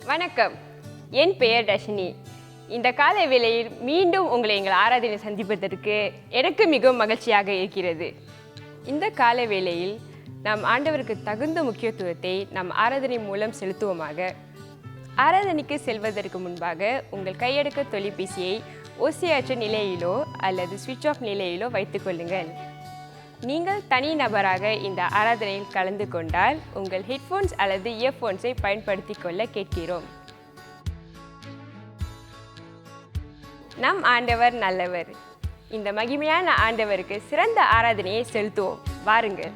வணக்கம், என் பெயர் தர்ஷினி. இந்த காலை வேளையில் மீண்டும் உங்களை எங்கள் ஆராதனை சந்திப்பதற்கு எனக்கு மிகவும் மகிழ்ச்சியாக இருக்கிறது. இந்த காலை வேளையில் நாம் ஆண்டவருக்கு தகுந்த முக்கியத்துவத்தை நம் ஆராதனை மூலம் செலுத்துவோமாக. ஆராதனைக்கு செல்வதற்கு முன்பாக உங்கள் கையடக்க தொலைபேசியை ஓசையற்ற நிலையிலோ அல்லது சுவிட்ச் ஆஃப் நிலையிலோ வைத்துக் கொள்ளுங்கள். நீங்கள் தனி நபராக இந்த ஆராதனையில் கலந்து கொண்டால் உங்கள் ஹெட்ஃபோன்ஸ் அல்லது இயர்ஃபோன்ஸை பயன்படுத்தி கொள்ள கேட்கிறோம். நம் ஆண்டவர் நல்லவர். இந்த மகிமையான ஆண்டவருக்கு சிறந்த ஆராதனையை செலுத்துவோம். வாருங்கள்.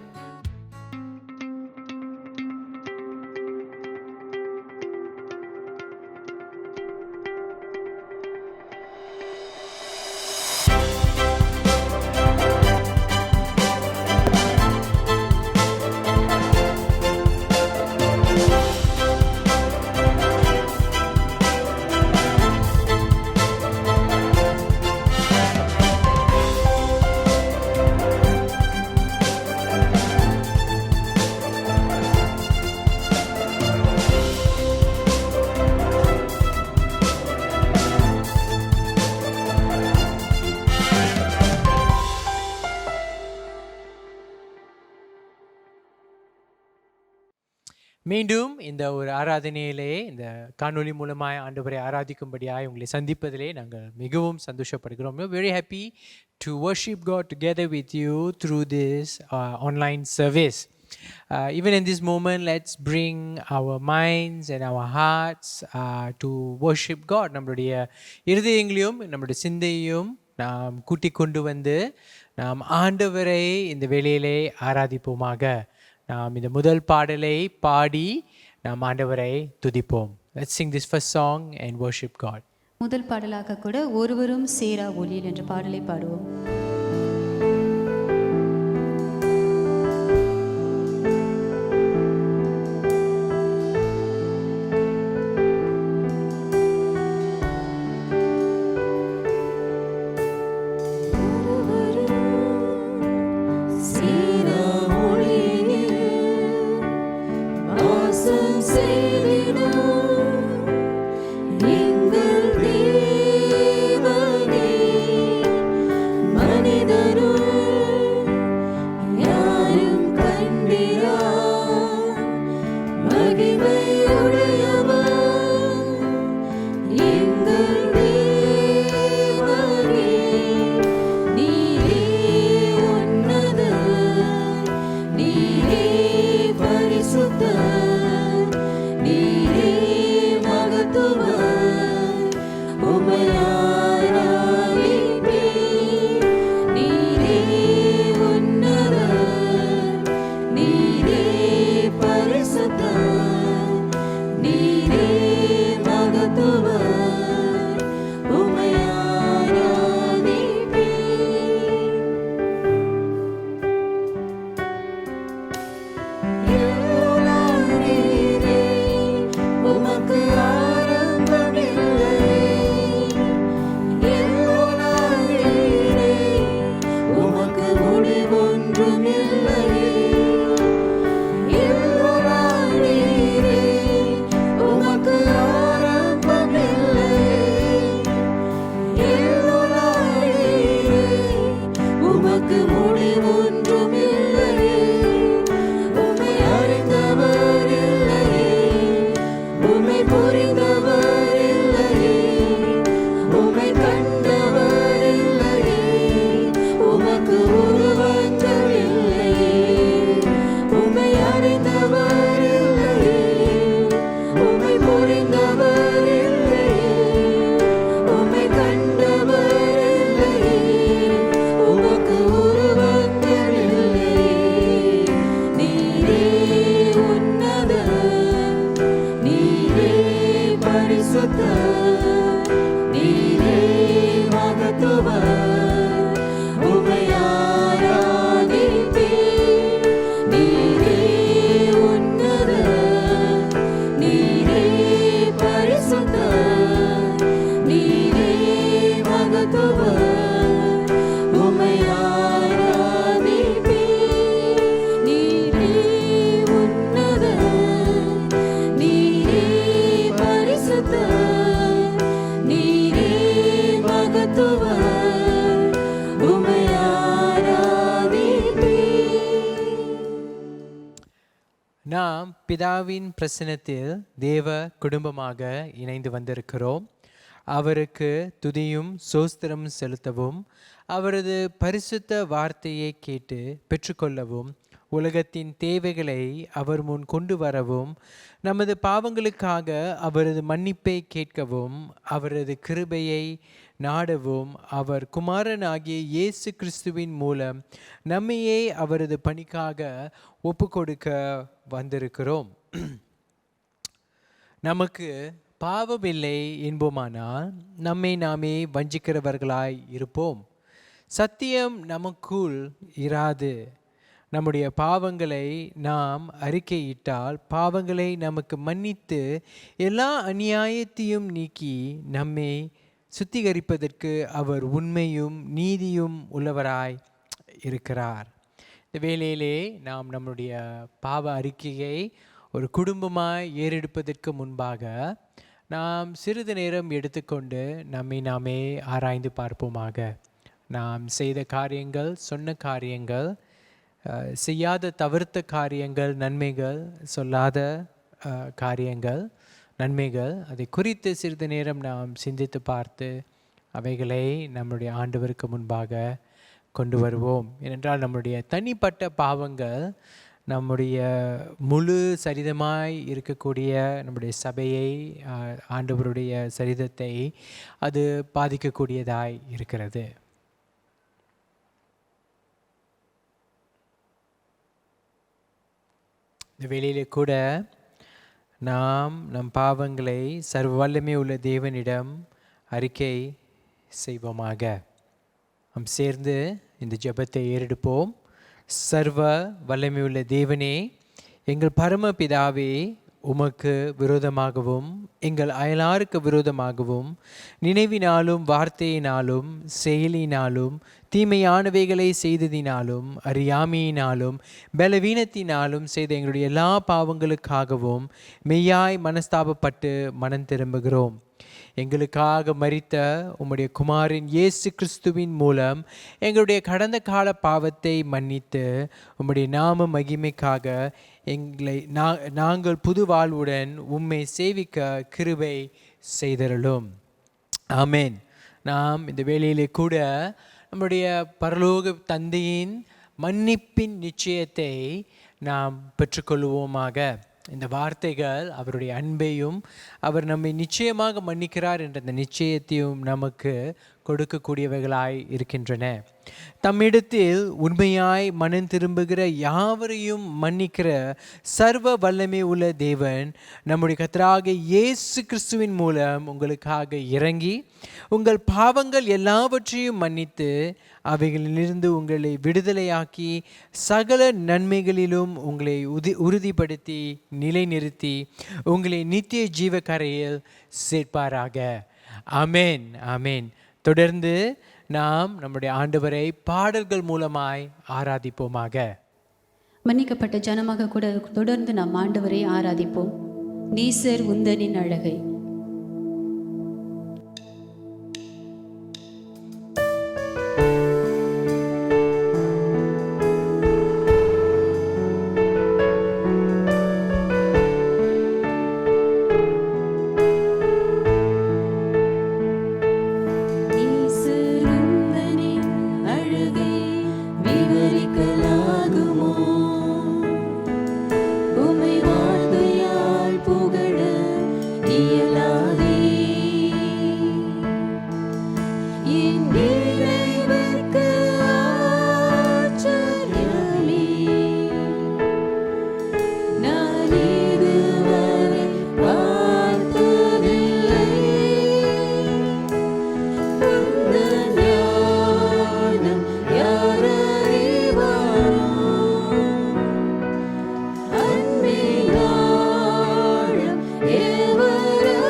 மீண்டும் இந்த ஒரு ஆராதனையிலே இந்த காணொளி மூலமாய் ஆண்டவரை ஆராதிக்கும்படியாய் உங்களை சந்திப்பதிலே நாங்கள் மிகவும் சந்தோஷப்படுகிறோம். Very happy to worship God together with you through this online service. Even in this moment, let's bring our minds and our hearts to worship God. நம்மளுடைய இருதயங்களையும் நம்மளுடைய சிந்தையையும் நாம் கூட்டிக் கொண்டு வந்து நாம் ஆண்டவரை இந்த வேளையிலே ஆராதிப்போமாக. நாம் இந்த முதல் பாடலை பாடி நாம் ஆண்டவரை துதிப்போம். Let's sing this first song and worship God. முதல் பாடலாக கூட ஒருவரும் சேரா ஒளியில் என்ற பாடலை பாடுவோம். பிதாவின் பிரசனத்தில் தேவ குடும்பமாக இணைந்து வந்திருக்கிறோம். அவருக்கு துதியும் சோஸ்திரம் செலுத்தவும், அவரது பரிசுத்த வார்த்தையை கேட்டு பெற்றுக்கொள்ளவும், உலகத்தின் தேவைகளை அவர் முன் கொண்டு வரவும், நமது பாவங்களுக்காக அவரது மன்னிப்பை கேட்கவும், அவரது கிருபையை நாடவும், அவர் குமாரனாகிய இயேசு கிறிஸ்துவின் மூலம் நம்மையே அவரது பணிக்காக ஒப்புக்கொடுக்க வந்திருக்கிறோம். நமக்கு பாவமில்லை என்போமானால் நம்மை நாமே வஞ்சிக்கிறவர்களாய் இருப்போம். சத்தியம் நமக்குள் இராது. நம்முடைய பாவங்களை நாம் அறிக்கையிட்டால் பாவங்களை நமக்கு மன்னித்து எல்லா அநியாயத்தையும் நீக்கி நம்மை சுத்திகரிப்பதற்கு அவர் உண்மையும் நீதியும் உள்ளவராய் இருக்கிறார். இந்த வேளையிலே நாம் நம்முடைய பாவ அறிக்கையை ஒரு குடும்பமாய் ஏறெடுப்பதற்கு முன்பாக நாம் சிறிது நேரம் எடுத்துக்கொண்டு நம்மை நாமே ஆராய்ந்து பார்ப்போமாக. நாம் செய்த காரியங்கள், சொன்ன காரியங்கள், செய்யாத தவிர்த்த காரியங்கள், நன்மைகள், சொல்லாத காரியங்கள், நன்மைகள், அதை குறித்து சிறிது நேரம் நாம் சிந்தித்து பார்த்து அவைகளை நம்முடைய ஆண்டவருக்கு முன்பாக கொண்டு வருவோம். ஏனென்றால் நம்முடைய தனிப்பட்ட பாவங்கள் நம்முடைய முழு சரிதமாய் இருக்கக்கூடிய நம்முடைய சபையை, ஆண்டவருடைய சரிதத்தை அது பாதிக்கக்கூடியதாய் இருக்கிறது. இந்த வேளையிலே கூட நாம் நம் பாவங்களை சர்வ வல்லமை உள்ள தேவனிடம் அறிக்கை செய்வோமாக. நாம் சேர்ந்து இந்த ஜெபத்தை ஏறெடுப்போம். சர்வ வல்லமையுள்ள தேவனே, எங்கள் பரம பிதாவே, உமக்கு விரோதமாகவும் எங்கள் அயலாருக்கு விரோதமாகவும் நினைவினாலும் வார்த்தையினாலும் செயலினாலும் தீமையானவைகளை செய்ததினாலும் அறியாமையினாலும் பலவீனத்தினாலும் செய்த எங்களுடைய எல்லா பாவங்களுக்காகவும் மெய்யாய் மனஸ்தாபப்பட்டு மனம் திரும்புகிறோம். எங்களுக்காக மரித்த உம்முடைய குமாரின் இயேசு கிறிஸ்துவின் மூலம் எங்களுடைய கடந்த கால பாவத்தை மன்னித்து உம்முடைய நாம மகிமைக்காக எங்களை நாங்கள் புது வாழ்வுடன் உம்மை சேவிக்க கிருபை செய்தருளும். ஆமென். நாம் இந்த வேளையிலே கூட நம்முடைய பரலோக தந்தையின் மன்னிப்பின் நிச்சயத்தை நாம் பெற்றுக்கொள்வோமாக. இந்த வார்த்தைகள் அவருடைய அன்பையும் அவர் நம்மை நிச்சயமாக மன்னிக்கிறார் என்ற அந்த நிச்சயத்தையும் நமக்கு கொடுக்கக்கூடியவைகளாய் இருக்கின்றன. தம்மிடத்தில் உண்மையாய் மனம் திரும்புகிற யாவரையும் மன்னிக்கிற சர்வ வல்லமை உள்ள தேவன் நம்முடைய கர்த்தராகிய இயேசு கிறிஸ்துவின் மூலம் உங்களுக்காக இறங்கி உங்கள் பாவங்கள் எல்லாவற்றையும் மன்னித்து அவைகளிலிருந்து உங்களை விடுதலையாக்கி சகல நன்மைகளிலும் உங்களை உறுதிப்படுத்தி நிலைநிறுத்தி உங்களை நித்திய ஜீவக்கரையில் சேர்ப்பாராக. ஆமென், ஆமென். தொடர்ந்து நாம் நம்முடைய ஆண்டவரை பாடல்கள் மூலமாய் ஆராதிப்போமாக. மன்னிக்கப்பட்ட ஜனமாக கூட தொடர்ந்து நாம் ஆண்டவரை ஆராதிப்போம். நீசர் உந்தனின் அழகை. Ever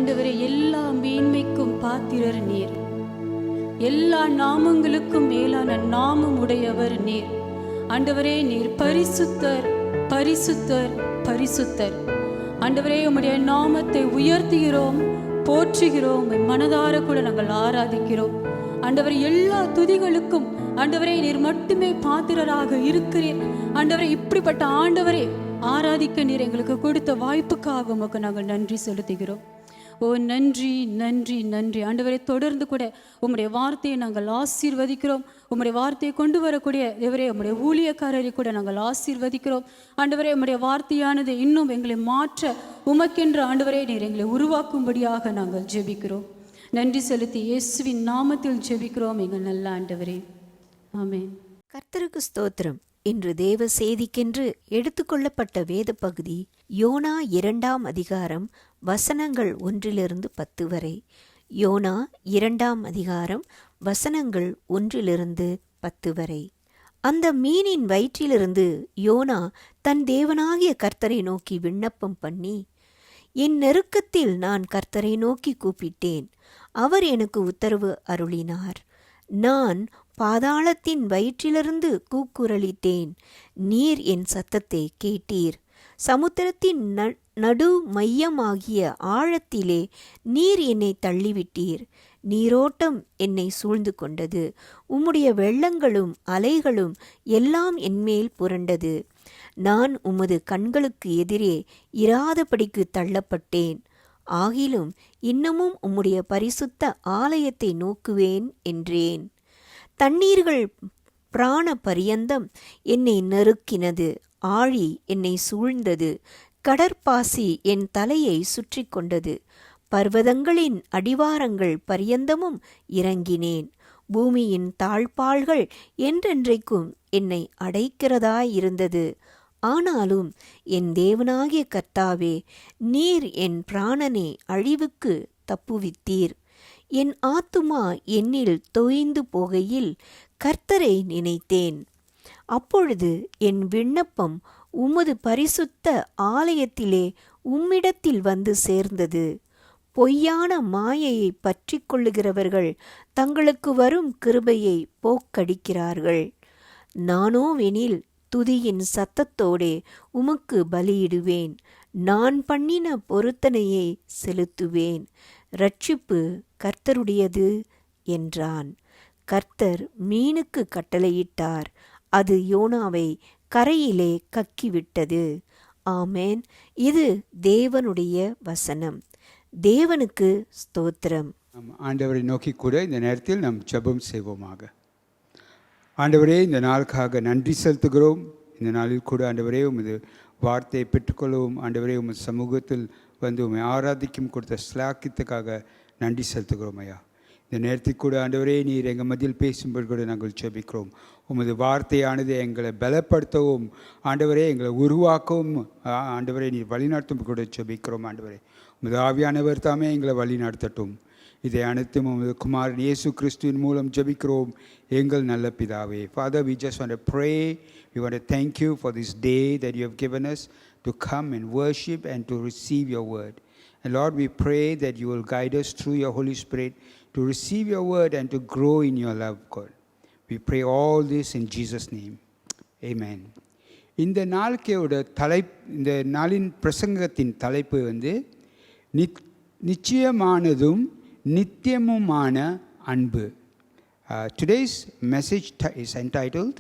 ஆண்டவரே, எல்லா மேன்மைக்கும் பாத்திரர் நீர். எல்லா நாமங்களுக்கும் மேலான நாமம் உடையவர் நீர். ஆண்டவரே, நீர் பரிசுத்தர், பரிசுத்தர், பரிசுத்தர். ஆண்டவரே, உம்முடைய நாமத்தை உயர்த்துகிறோம், போற்றுகிறோம், மனதார கூட நாங்கள் ஆராதிக்கிறோம். ஆண்டவரே, எல்லா துதிகளுக்கும் ஆண்டவரே நீர் மட்டுமே பாத்திரராக இருக்கிறீர். ஆண்டவரே, இப்படிப்பட்ட ஆண்டவரே ஆராதிக்க நீர் எங்களுக்கு கொடுத்த வாய்ப்புக்காக உமக்கு நாங்கள் நன்றி செலுத்துகிறோம். ஓ நன்றி, நன்றி, நன்றி. ஆண்டவரை தொடர்ந்து கூட உம்முடைய வார்த்தையை நாங்கள் ஆசீர்வதிக்கிறோம். உம்முடைய வார்த்தையை கொண்டு வரக்கூடிய தேவரே, உம்முடைய ஊழியக்காரரை கூட நாங்கள் ஆசீர்வதிக்கிறோம். ஆண்டவரே, உம்முடைய வார்த்தையானது இன்னும் எங்களை மாற்ற உமக்கென்று ஆண்டவரே நீர் எங்களை உருவாக்கும்படியாக நாங்கள் ஜெபிக்கிறோம். நன்றி செலுத்தி இயேசுவின் நாமத்தில் ஜெபிக்கிறோம் எங்கள் நல்ல ஆண்டவரே, ஆமென். கர்த்தருக்கு ஸ்தோத்திரம். இன்று தேவ செய்திக்கென்று எடுத்துக்கொள்ளப்பட்ட வேத பகுதி யோனா 2ஆம் அதிகாரம் வசனங்கள் 1-10 வரை. யோனா 2ஆம் அதிகாரம் வசனங்கள் 1-10 வரை. அந்த மீனின் வயிற்றிலிருந்து யோனா தன் தேவனாகிய கர்த்தரை நோக்கி விண்ணப்பம் பண்ணி, என் நெருக்கத்தில் நான் கர்த்தரை நோக்கி கூப்பிட்டேன், அவர் எனக்கு உத்தரவு அருளினார். நான் பாதாளத்தின் வயிற்றிலிருந்து கூக்குரலிட்டேன், நீர் என் சத்தத்தை கேட்டீர். சமுத்திரத்தின் நடு மையமாகிய ஆழத்திலே நீர் என்னை தள்ளிவிட்டீர். நீரோட்டம் என்னை சூழ்ந்து கொண்டது, உம்முடைய வெள்ளங்களும் அலைகளும் எல்லாம் என்மேல் புரண்டது. நான் உமது கண்களுக்கு எதிரே இராதபடிக்கு தள்ளப்பட்டேன். ஆகிலும் இன்னமும் உம்முடைய பரிசுத்த ஆலயத்தை நோக்குவேன் என்றேன். தண்ணீர்கள் பிராண பரியந்தம் என்னை நெருக்கினது, ஆழி என்னை சூழ்ந்தது, கடற்பாசி என் தலையை சுற்றி கொண்டது. பர்வதங்களின் அடிவாரங்கள் பரியந்தமும் இறங்கினேன். பூமியின் தாழ்பாள்கள் என்றென்றைக்கும் என்னை அடைக்கிறதாயிருந்தது. ஆனாலும் என் தேவனாகிய கர்த்தாவே, நீர் என் பிராணனை அழிவுக்கு தப்புவித்தீர். என் ஆத்துமா என்னில் தோய்ந்து போகையில் கர்த்தரை நினைத்தேன். அப்பொழுது என் விண்ணப்பம் உமது பரிசுத்த ஆலயத்திலே உம்மிடத்தில் வந்து சேர்ந்தது. பொய்யான மாயையை பற்றி கொள்ளுகிறவர்கள் தங்களுக்கு வரும் கிருபையை போக்கடிக்கிறார்கள். நானோவெனில் துதியின் சத்தத்தோடே உமக்கு பலியிடுவேன். நான் பண்ணின பொருத்தனையை செலுத்துவேன். இரட்சிப்பு கர்த்தருடையது என்றான். கர்த்தர் மீனுக்கு கட்டளையிட்டார், அது யோனாவை கரையிலே கக்கிவிட்டது. ஆமேன். இது தேவனுடைய வசனம். தேவனுக்கு ஸ்தோத்திரம். ஆண்டவரை நோக்கி கூட இந்த நேரத்தில் நாம் ஜெபம் செய்வோமாக. ஆண்டவரே, இந்த நாளுக்காக நன்றி செலுத்துகிறோம். இந்த நாளில் கூட ஆண்டவரே உமது வார்த்தையை பெற்றுக்கொள்ளவும், ஆண்டவரே உமது சமூகத்தில் வந்து உம்மை ஆராதிக்கும் கொடுத்த ஸ்லாக்கியத்துக்காக நன்றி செலுத்துகிறோம் ஐயா. இந்த நேரத்தில் கூட ஆண்டவரே நீர் எங்கள் மத்தியில் பேசும்போது கூட நாங்கள் ஜெபிக்கிறோம். உமது வார்த்தையானது எங்களை பலப்படுத்தவும், ஆண்டவரே எங்களை உருவாக்கவும், ஆண்டவரே நீர் வழிநடத்தும் கூட ஜெபிக்கிறோம். ஆண்டவரே உமது ஆவியானவர் தாமே எங்களை வழி நடத்தட்டும். இதை அனைத்தும் உமது குமாரன் இயேசு கிறிஸ்துவின் மூலம் ஜெபிக்கிறோம் எங்கள் நல்ல பிதாவே. Father, we just want to pray. We want to thank you for this day that you have given us to come and worship and to receive your word. And Lord, we pray that you will guide us through your Holy Spirit to receive your word and to grow in your love, God. We pray all this in Jesus' name. Amen. இந்த இந்த நாளின் பிரசங்கத்தின் தலைப்பு வந்து நிச்சயமானதும் நித்தியமுமான அன்பு. Today's message is entitled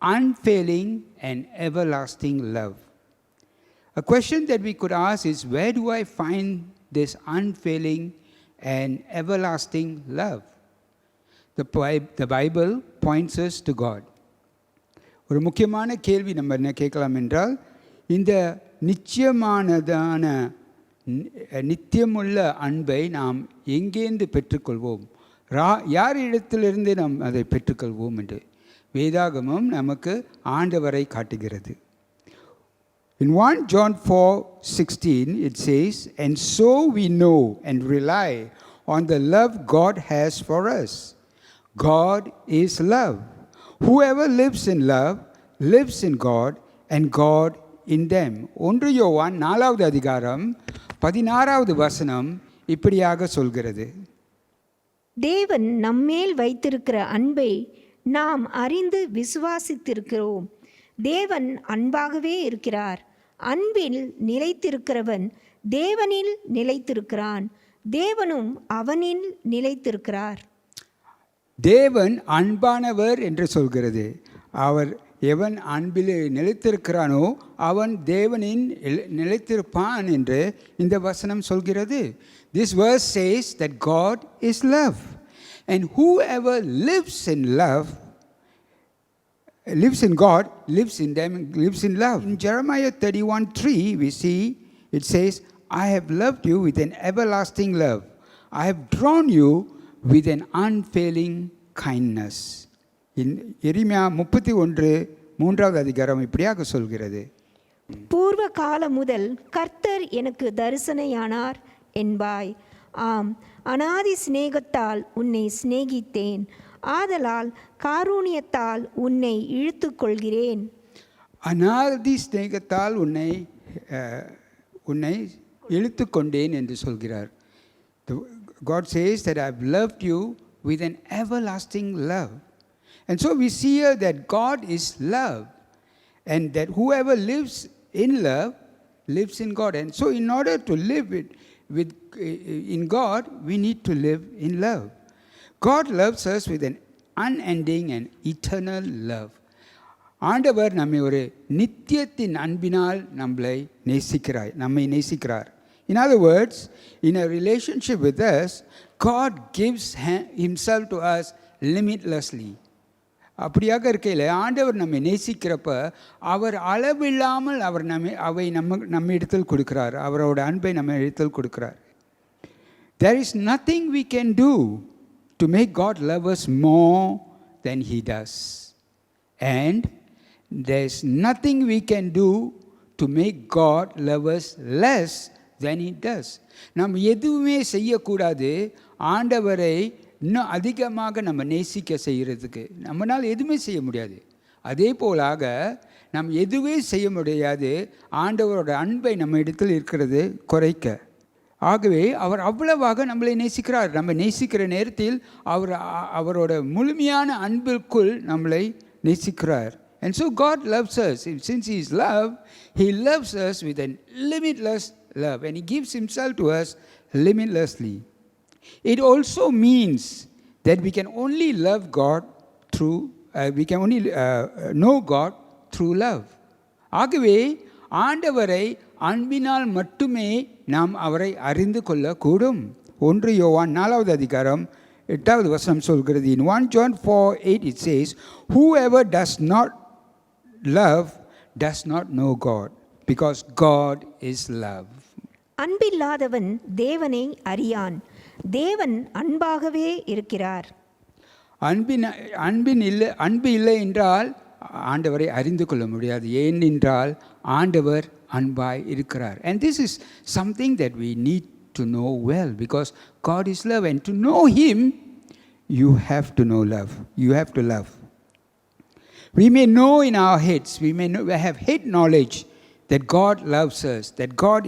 Unfailing and Everlasting Love. A question that we could ask is, where do I find this unfailing and everlasting love? The Bible points us to God. ஒரு முக்கியமான கேள்வி நம்ம என்ன கேட்கலாம் என்றால், இந்த நிச்சயமானதான நித்தியமுள்ள அன்பை நாம் எங்கேருந்து பெற்றுக்கொள்வோம், யாரிடத்திலிருந்து நாம் அதை பெற்றுக்கொள்வோம் என்று வேதாகமம் நமக்கு ஆண்டவரை காட்டுகிறது. In 1 John 4:16 it says, and so we know and rely on the love God has for us. God is love. Whoever lives in love lives in God and God in them. 1 யோவான் 4வது அதிகாரம் 16வது வசனம் இப்படியாக சொல்கிறது. தேவன் நம்மேல் வைத்திருக்கிற அன்பை நாம் அறிந்து விசுவாசித்திருக்கிறோம். தேவன் அன்பாகவே இருக்கிறார். அன்பில் நிலைத்திருக்கிறவன் தேவனில் நிலைத்திருக்கிறான், தேவனும் அவனில் நிலைத்திருக்கிறார். தேவன் அன்பானவர் என்று சொல்கிறது. அவர் எவன் அன்பில் நிலைத்திருக்கிறானோ அவன் தேவனின் நிலைத்திருப்பான் என்று இந்த வசனம் சொல்கிறது. This verse says that God is love, and whoever lives in love lives in God, lives in them, lives in love. In Jeremiah 31:3 we see it says, I have loved you with an everlasting love. I have drawn you with an unfailing kindness. எரேமியா 31:3 அதிகாரம் இப்படியாக சொல்கிறது. பூர்வ காலம் முதல் கர்த்தர் எனக்கு தரிசனையானார் என்பாய். ஆம், அநாதி சிநேகத்தால் உன்னை சிநேகித்தேன், ஆதலால் காரூணியத்தால் உன்னை இழுத்து கொள்கிறேன். அநாதி சிநேகத்தால் உன்னை இழுத்து கொண்டேன் என்று சொல்கிறார். God says that I have loved you with an everlasting love. And so we see here that God is love, and that whoever lives in love lives in God. And so in order to live in God, we need to live in love. God loves us with an unending and eternal love. ஆண்டவர் நம்மை ஒரு நித்தியத்தின் அன்பினால் நம்மை நேசிக்கிறார். In other words, in a relationship with us, God gives himself to us limitlessly. அப்படியாக இருக்கையில் ஆண்டவர் நம்மை நேசிக்கிறப்ப அவர் அளவில்லாமல் அவர் நம்ம இடத்தில் கொடுக்கிறார். அவரோட அன்பை நம்ம இடத்தில் கொடுக்கிறார். There is nothing we can do to make God love us more than he does, and there is nothing we can do to make God love us less than he does. நாம் எதுவுமே செய்யக்கூடாது ஆண்டவரை இன்னும் அதிகமாக நம்ம நேசிக்க செய்கிறதுக்கு. நம்மளால் எதுவுமே செய்ய முடியாது. அதே போலாக நாம் எதுவே செய்ய முடியாது ஆண்டவரோட அன்பை நம்ம இடத்தில் இருக்கிறது குறைக்க. ஆகவே அவர் அவ்வளவாக நம்மளை நேசிக்கிறார். நம்ம நேசிக்கிற நேரத்தில் அவரோட முழுமையான அன்பிற்குள் நம்மளை நேசிக்கிறார். And so God loves us. Since he is love, he loves us with a limitless love, and he gives himself to us limitlessly. It also means that we can only love God through, we can only know God through love. ஆகவே ஆண்டவரை அன்பினால் மட்டுமே நாம் அவரை அறிந்து கொள்ளக்கூடும். 1 யோவான் 4 அதிகாரம் 8 வசனம் சொல்கிறது. In 1 John 4:8 it says, whoever does not love does not know God, because God is love. அன்பில்லாதவன் தேவனை அறியான், தேவன் அன்பாகவே இருக்கிறார். அன்பு இல்லை என்றால் ஆண்டவரை அறிந்து கொள்ள முடியாது. ஏனென்றால் ஆண்டவர் அன்பாய் இருக்கிறார். And this is something that we need to know well, because God is love, and to know him you have to know love. You have to love. We may know in our heads, we have head knowledge that God loves us, that God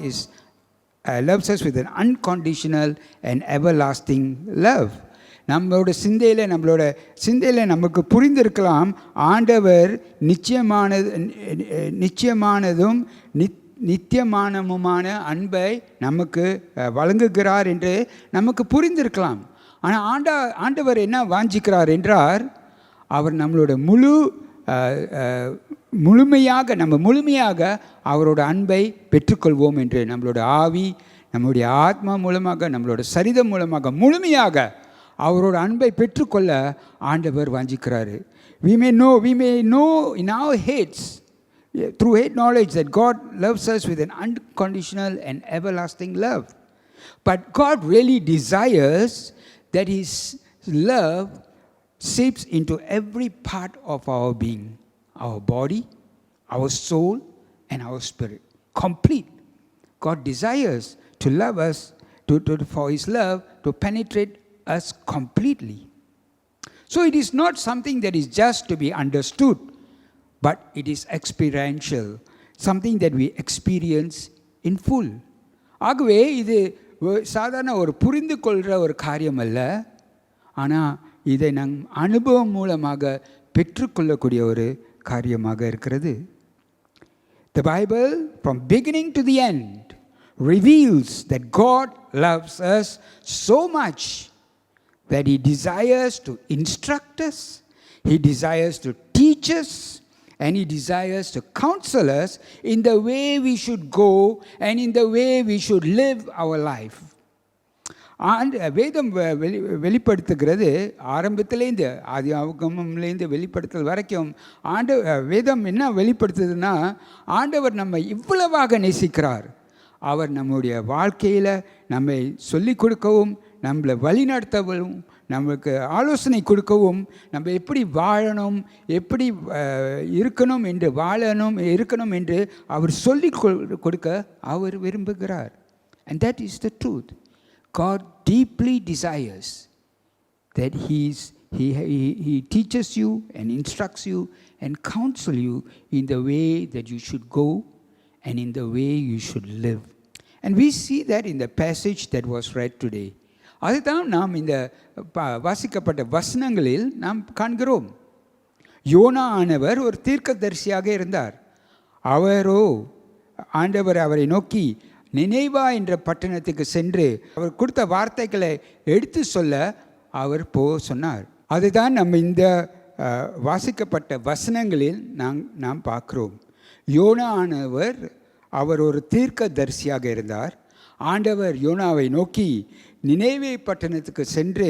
loves us with an unconditional and everlasting love. நம்மளோட சிந்தையில் நமக்கு புரிந்திருக்கலாம் ஆண்டவர் நிச்சயமானதும் நித்தியமானமுமான அன்பை நமக்கு வழங்குகிறார் என்று நமக்கு புரிந்திருக்கலாம். ஆனால் ஆண்டவர் என்ன வாஞ்சிக்கிறார் என்றார், அவர் நம்மளோட முழுமையாக அவரோட அன்பை பெற்றுக்கொள்வோம் என்று. நம்மளோட ஆவி, நம்முடைய ஆத்மா மூலமாக, நம்மளோட சரீரம் மூலமாக முழுமையாக அவரோட அன்பை பெற்றுக்கொள்ள ஆண்டவர் வாஞ்சிக்கிறாரு. We may know in our heads, through head knowledge, that God loves us with an unconditional and everlasting love. But God really desires that his love seeps into every part of our being, our body, our soul, and our spirit. Complete. God desires to love us, for his love to penetrate us completely. So it is not something that is just to be understood, but it is experiential, something that we experience in full. ஆகவே இது சாதாரண ஒரு புரிந்து கொள்கிற ஒரு காரியம் அல்ல, ஆனால் இதை நம் அனுபவம் மூலமாக பெற்றுக்கொள்ளக்கூடிய ஒரு காரியமாக இருக்கிறது. The Bible from beginning to the end reveals that God loves us so much that He desires to instruct us, He desires to teach us, and He desires to counsel us in the way we should go and in the way we should live our life. வேதம் வெளிப்படுத்துகிறது ஆரம்பத்திலேருந்து ஆதியாகமம்லேருந்து வெளிப்படுத்தல் வரைக்கும் வேதம் என்ன வெளிப்படுத்துதுன்னா, ஆண்டவர் நம்மை இவ்வளவாக நேசிக்கிறார். அவர் நம்முடைய வாழ்க்கையில் நம்மை சொல்லிக் கொடுக்கவும், நம்மளை வழிநடத்தவும், நமக்கு ஆலோசனை கொடுக்கவும், நம்ம எப்படி வாழணும், எப்படி இருக்கணும் என்று இருக்கணும் என்று அவர் சொல்லிக் கொடுக்க அவர் விரும்புகிறார். And that is the truth. God deeply desires that He teaches you and instructs you and counsel you in the way that you should go and in the way you should live. And we see that in the passage that was read today. அதுதான் நாம் இந்த வாசிக்கப்பட்ட வசனங்களில் நாம் காண்கிறோம். YONO ஆனவர் ஒரு தீர்க்கதரிசியாக இருந்தார். ஆண்டவர் அவரை நோக்கி நினைவா என்ற பட்டணத்துக்கு சென்று அவர் கொடுத்த வார்த்தைகளை எடுத்து சொல்ல அவர் சொன்னார். அதுதான் நம்ம இந்த வாசிக்கப்பட்ட வசனங்களில் நாம் பார்க்கிறோம். யோனா ஆனவர் அவர் ஒரு தீர்க்கதரிசியாக இருந்தார். ஆண்டவர் யோனாவை நோக்கி நினைவே பட்டணத்துக்கு சென்று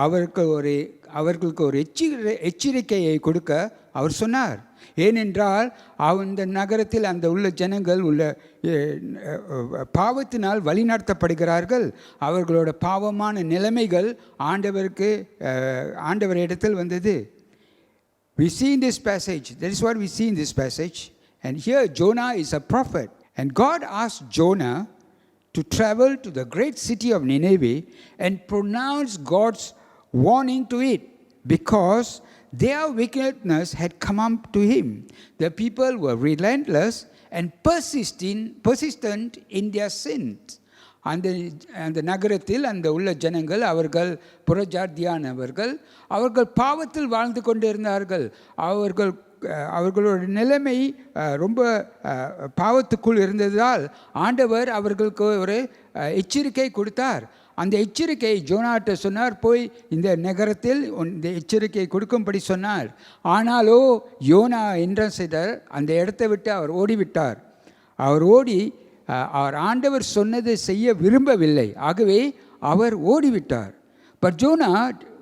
அவர்களுக்கு ஒரு எச்சரிக்கையை கொடுக்க அவர் சொன்னார். ஏனென்றால் அந்த நகரத்தில் அந்த உள்ள ஜனங்கள் பாவத்தினால் வழிநடத்தப்படுகிறார்கள். அவர்களோட பாவமான நிலைமைகள் ஆண்டவரிடத்தில் வந்தது. We see in this passage, that is what we see in this passage. And here Jonah is a prophet. And God asked Jonah to travel to the great city of Nineveh and pronounce God's warning to it, because their wickedness had come up to him. The people were relentless and persistent in their sins. அந்த நகரத்தில் அந்த உள்ள ஜனங்கள் அவர்கள் புறஜாதியானவர்கள், அவர்கள் பாவத்தில் வாழ்ந்து கொண்டிருந்தார்கள். அவர்களோட நிலைமை ரொம்ப பாவத்துக்குள் இருந்ததால் ஆண்டவர் அவர்களுக்கு ஒரு எச்சரிக்கை கொடுத்தார். அந்த எச்சரிக்கை ஜோனாட்ட சொன்னார், போய் இந்த நகரத்தில் இந்த எச்சரிக்கை கொடுக்கும்படி சொன்னார். ஆனாலோ யோனா என்ன செய்தார், அந்த இடத்தை விட்டு அவர் ஓடிவிட்டார். அவர் ஆண்டவர் சொன்னதை செய்ய விரும்பவில்லை, ஆகவே அவர் ஓடிவிட்டார். But Jonah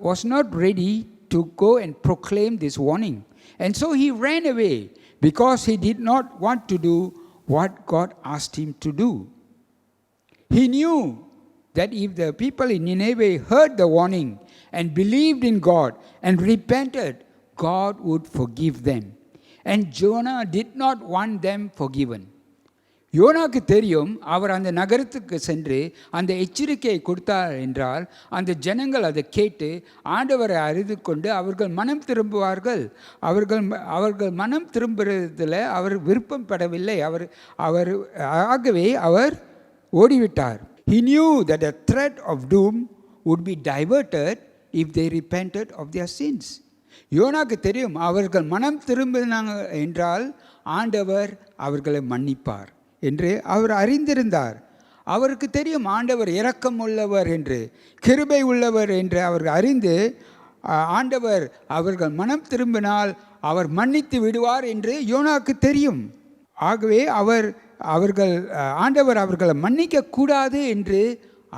was not ready to go and proclaim this warning. And so he ran away because he did not want to do what God asked him to do. He knew that if the people in Nineveh heard the warning and believed in God and repented, God would forgive them. And Jonah did not want them forgiven. யோனாக்கு தெரியும், அவர் அந்த நகரத்துக்கு சென்று அந்த எச்சரிக்கையை கொடுத்தார் என்றால் அந்த ஜனங்கள் அதை கேட்டு ஆண்டவரை அறிந்து கொண்டு அவர்கள் மனம் திரும்புவார்கள். அவர்கள் மனம் திரும்புறதில் அவர் விருப்பம் படவில்லை. ஆகவே அவர் ஓடிவிட்டார். He knew that the threat of doom would be diverted if they repented of their sins. யோனாக்கு தெரியும், அவர்கள் மனம் திரும்பினாங்க என்றால் ஆண்டவர் அவர்களை மன்னிப்பார் என்று அவர் அறிந்திருந்தார். அவருக்கு தெரியும் ஆண்டவர் இரக்கம் உள்ளவர் என்று, கிருபை உள்ளவர் என்று அவர் அறிந்து ஆண்டவர் அவர்கள் மனம் திரும்பினால் அவர் மன்னித்து விடுவார் என்று யோனாக்கு தெரியும். ஆகவே ஆண்டவர் அவர்களை மன்னிக்க கூடாது என்று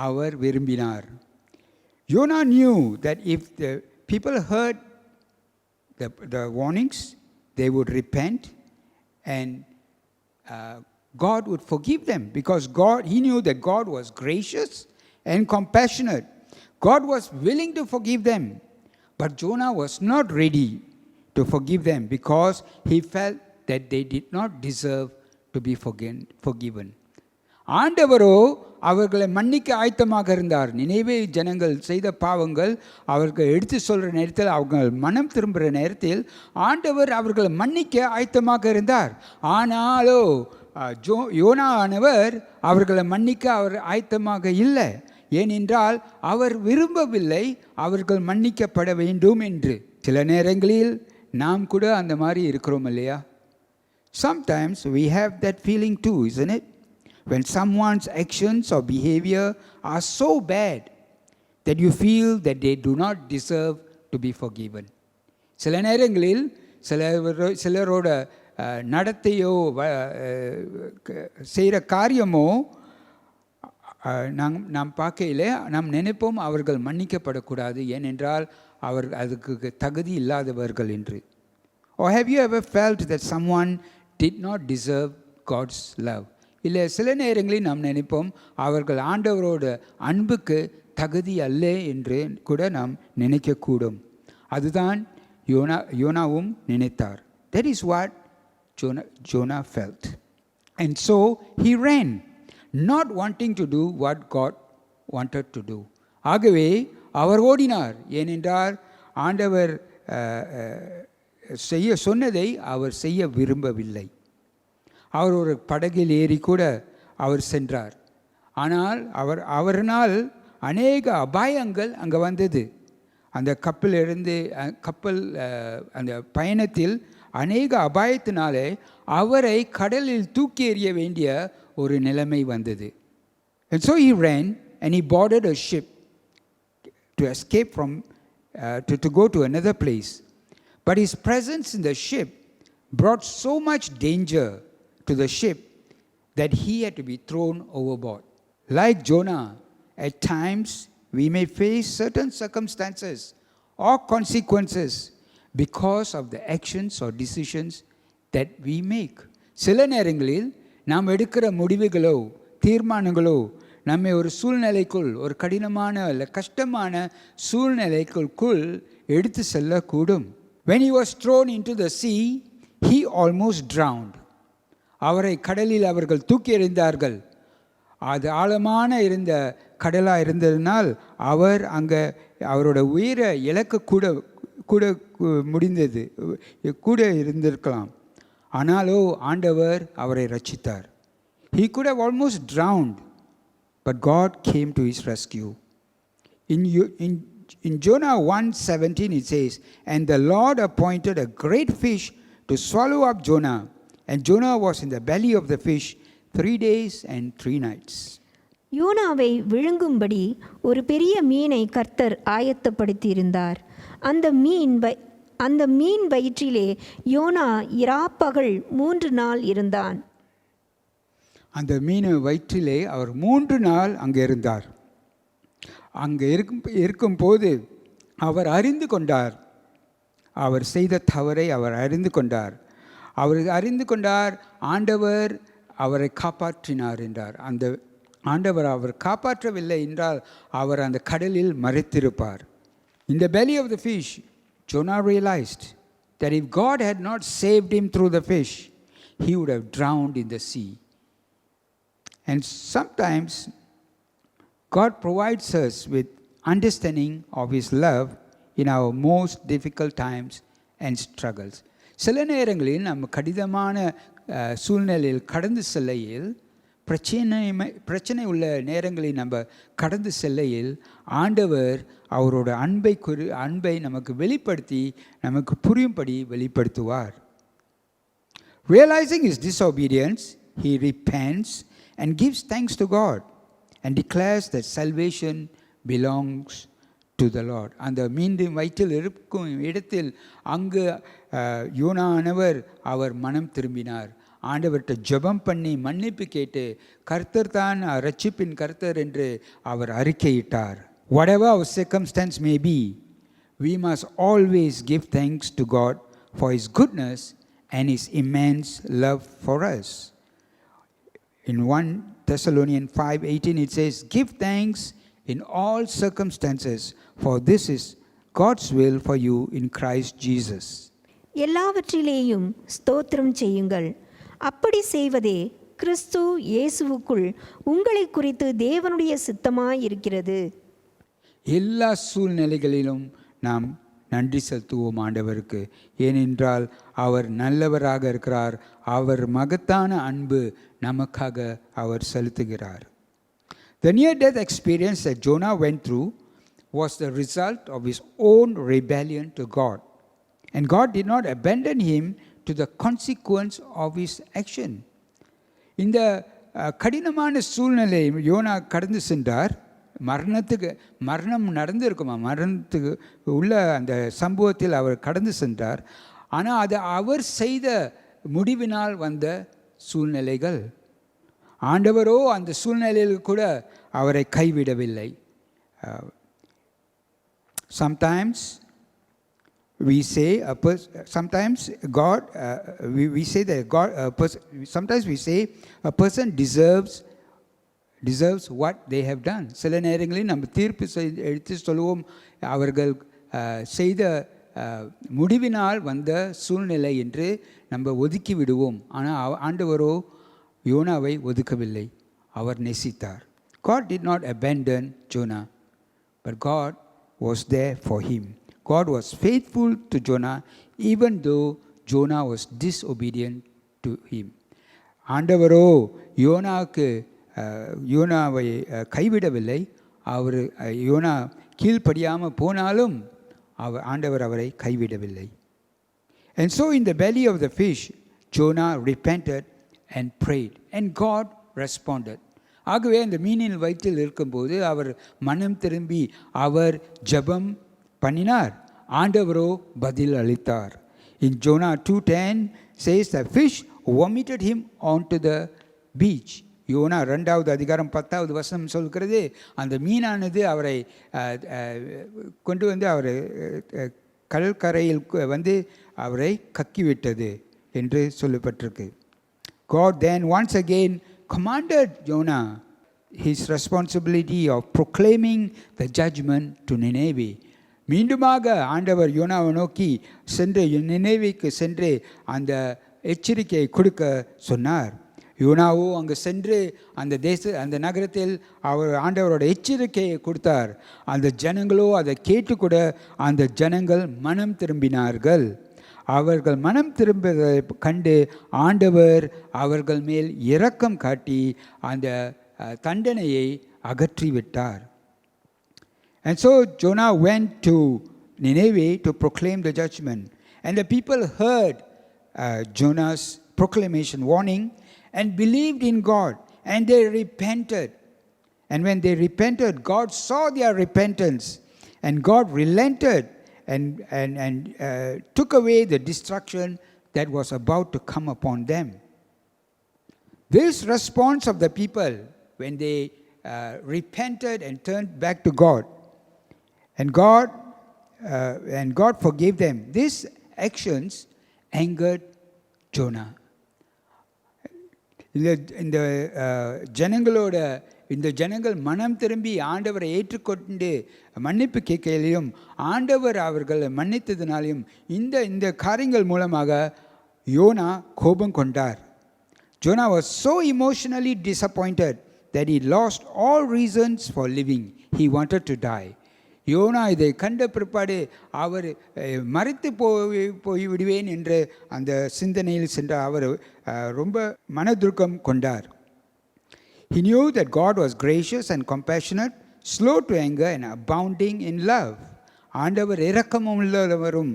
அவர் விரும்பினார். Jonah knew that if the people heard the warnings, they would repent and God would forgive them, because he knew that God was gracious and compassionate. God was willing to forgive them, but Jonah was not ready to forgive them because he felt that they did not deserve to be forgiven. ஆண்டவரோ அவர்களை மன்னிக்க ஆயத்தமாக இருந்தார். நினைவே ஜனங்கள் செய்த பாவங்கள் அவர்கள் எடுத்து சொல்கிற நேரத்தில், அவங்க மனம் திரும்புகிற நேரத்தில் ஆண்டவர் அவர்களை மன்னிக்க ஆயத்தமாக இருந்தார். ஆனாலோ யோனா ஆனவர் அவர்களை மன்னிக்க அவர் ஆயத்தமாக இல்லை. ஏனென்றால் அவர் விரும்பவில்லை அவர்கள் மன்னிக்கப்பட வேண்டும் என்று. சில நேரங்களில் நாம் கூட அந்த மாதிரி இருக்கிறோம் இல்லையா? Sometimes we have that feeling too, isn't it? When someone's actions or behavior are so bad that you feel that they do not deserve to be forgiven. சில நேரங்களில் சிலரோட நடத்தையோ செய்கிற காரியமோ நாம் பார்க்கையில் நாம் நினைப்போம் அவர்கள் மன்னிக்கப்படக்கூடாது, ஏனென்றால் அவர் அதுக்கு தகுதி இல்லாதவர்கள் என்று. Or have you ever felt that someone did not deserve God's love? இல்லை, சில நேரங்களில் நாம் நினைப்போம் அவர்கள் ஆண்டவரோட அன்புக்கு தகுதி அல்ல என்று கூட நாம் நினைக்கக்கூடும். அதுதான் யோனாவும் நினைத்தார். That is what Jonah felt. And so he ran, not wanting to do what God wanted to do. ஆகவே அவர் ஓடினார், ஏனென்றால் ஆண்டவர் செய்ய சொன்னதை அவர் செய்ய விரும்பவில்லை. அவர் ஒரு படகில் ஏறி கூட அவர் சென்றார். ஆனால் அவரால் அநேக அபாயங்கள் அங்கே வந்தது. அந்த கப்பல் அந்த பயணத்தில் அநேக அபாயத்தினாலே அவரை கடலில் தூக்கி எறிய வேண்டிய ஒரு நிலைமை வந்தது. And so he ran and he boarded a ship to escape from to go to another place. But his presence in the ship brought so much danger to the ship that he had to be thrown overboard. Like Jonah, at times we may face certain circumstances or consequences because of the actions or decisions that we make. சில நேரங்களில் நாம் எடுக்கிற முடிவுகளோ தீர்மானங்களோ நம்மை ஒரு சூழ்நிலைக்குள், ஒரு கடினமான அல்ல கஷ்டமான சூழ்நிலைக்குள் எடுத்து செல்லக்கூடும். When he was thrown into the sea, he almost drowned. அவரை கடலில் அவர்கள் தூக்கி எறிந்தார்கள். அது ஆழமான இருந்த கடலாக இருந்ததினால் அவர் அங்கே அவரோட உயிரை இழக்க கூட முடிந்தது, கூட இருந்திருக்கலாம். ஆனாலோ ஆண்டவர் அவரை ரட்சித்தார். He could have almost drowned, but God came to his rescue. In Jonah 1:17 it says, "And the Lord appointed a great fish to swallow up Jonah, and Jonah was in the belly of the fish 3 days and 3 nights." யோனாவை விழுங்கும்படி ஒரு பெரிய மீனை கர்த்தர் ஆயத்தப்படுத்தியிருந்தார். அந்த மீன் வயிற்றிலே YONO இராப்பகல் 3 நாள் இருந்தான். அந்த மீன் வயிற்றிலே அவர் 3 நாள் அங்கே இருந்தார். அங்கே இருக்கும்போது அவர் அறிந்து கொண்டார், அவர் செய்த தவறை அவர் அறிந்து கொண்டார். அவர் அறிந்து கொண்டார் ஆண்டவர் அவரை காப்பாற்றினார் என்றார். அந்த ஆண்டவர் அவர் காப்பாற்றவில்லை என்றால் அவர் அந்த கடலில் மறைத்திருப்பார். In the belly of the fish, Jonah realized that if God had not saved him through the fish, he would have drowned in the sea. And sometimes God provides us with understanding of his love in our most difficult times and struggles. சில நேரங்களில் நம்ம கடினமான சூழ்நிலையில் கடந்து செல்லையில், பிரச்சனை உள்ள நேரங்களில் நம்ம கடந்து செல்லையில் ஆண்டவர் அவரோட அன்பை நமக்கு வெளிப்படுத்தி நமக்கு புரியும்படி வெளிப்படுத்துவார். Realizing his disobedience, he repents and gives thanks to God and declares that salvation belongs to the Lord. அந்த மீண்டும் வயிற்றில் இருக்கும் இடத்தில் அங்கு யோனானவர் அவர் மனம் திரும்பினார். ஆண்டவர்கிட்ட ஜெபம் பண்ணி மன்னிப்பு கேட்டு கர்த்தர் தான் ரட்சிப்பின் கர்த்தர் என்று அவர் அறிக்கையிட்டார். Whatever our circumstance may be, we must always give thanks to God for his goodness and his immense love for us. In 1 Thessalonians 5:18 it says, "Give thanks in all circumstances, for this is God's will for you in Christ Jesus." எல்லாவற்றிலேயும் ஸ்தோத்திரம் செய்யுங்கள், அப்படி செய்வதே கிறிஸ்து இயேசுவுக்குள் உங்களை குறித்து தேவனுடைய சித்தமாய் இருக்கிறது. எல்லா சூழ்நிலைகளிலும் நாம் நன்றி செலுத்துவோம் ஆண்டவருக்கு. ஏனென்றால் அவர் நல்லவராக இருக்கிறார். அவர் மகத்தான அன்பு நமக்காக அவர் செலுத்துகிறார். The near-death experience that Jonah went through was the result of his own rebellion to God. And God did not abandon him to the consequence of his action. இந்த கடினமான சூழ்நிலை யோனா கடந்து சென்றார். மரணம் நடந்திருக்குமா, மரணத்துக்கு உள்ள அந்த சம்பவத்தில் அவர் கடந்து சென்றார். ஆனால் அது அவர் செய்த முடிவினால் வந்த சூழ்நிலைகள். ஆண்டவரோ அந்த சூழ்நிலையில் கூட அவரை கைவிடவில்லை. Sometimes we say sometimes God we say that God sometimes we say a person deserves what they have done. சில நேரங்களில் நம்ம தீர்ப்பு எடுத்து சொல்லுவோம், அவர்கள் செய்த முடிவினால் வந்த சூழ்நிலை என்று நம்ம ஒதுக்கி விடுவோம். ஆனால் ஆண்டவரோ யோனாவை ஒதுக்கவில்லை, அவர் நேசித்தார். God did not abandon Jonah, but God was there for him. God was faithful to Jonah even though Jonah was disobedient to him. ஆண்டவரோ யோனாவை கைவிடவில்லை. யோனா கீழ்ப்படியாமல் போனாலும் ஆண்டவர் அவரை கைவிடவில்லை. And so in the belly of the fish, Jonah repented and prayed, and God responded. ஆகவே அந்த மீனின் வயிற்றில் இருக்கும்போது அவர் மனம் திரும்பி அவர் ஜெபம் பண்ணினார், ஆண்டவரோ பதில் அளித்தார். In Jonah 2:10 says the fish vomited him onto the beach. யோனா 2வது அதிகாரம் 10வது வசனம் சொல்கிறது, அந்த மீனானது அவரை கொண்டு வந்து அவர் கடற்கரையில் வந்து அவரை கக்கிவிட்டது என்று சொல்லப்பட்டிருக்கு. God then once again commanded Jonah his responsibility of proclaiming the judgment to Nineveh. மீண்டுமாக ஆண்டவர் யோனாவை நோக்கி சென்று நினைவேக்கு சென்று அந்த எச்சரிக்கையை கொடுக்க சொன்னார். யோனாவோ அங்கு சென்று அந்த நகரத்தில் ஆண்டவரோட எச்சரிக்கையை கொடுத்தார். அந்த ஜனங்களோ அதை கேட்டுக்கூட அந்த ஜனங்கள் மனம் திரும்பினார்கள். அவர்கள் மனம் திரும்பதை கண்டு ஆண்டவர் அவர்கள் மேல் இரக்கம் காட்டி அந்த தண்டனையை அகற்றிவிட்டார். And so Jonah went to Nineveh to proclaim the judgment. And the people heard Jonah's proclamation, warning, and believed in God, and they repented. And when they repented, God saw their repentance, and God relented and took away the destruction that was about to come upon them. This response of the people when they repented and turned back to God, and God forgave them, these actions angered Jonah. இந்த ஜனங்கள் மனம் திரும்பி ஆண்டவரை ஏற்றுக்கொண்டு மன்னிப்பு கேட்கையிலையும் ஆண்டவர் அவர்களை மன்னித்ததினாலையும் இந்த காரியங்கள் மூலமாக யோனா கோபம் கொண்டார். Jonah was so emotionally disappointed that he lost all reasons for living. He wanted to die. யோனா இதை கண்ட பிற்பாடு அவர் மறித்து போய்விடுவேன் என்று அந்த சிந்தனையில் சென்ற அவர் ரொம்ப மனதுக்கம் கொண்டார். He knew that God was gracious and compassionate, slow to anger and abounding in love. ஆண்டவர் இரக்கமும் உள்ளவரும்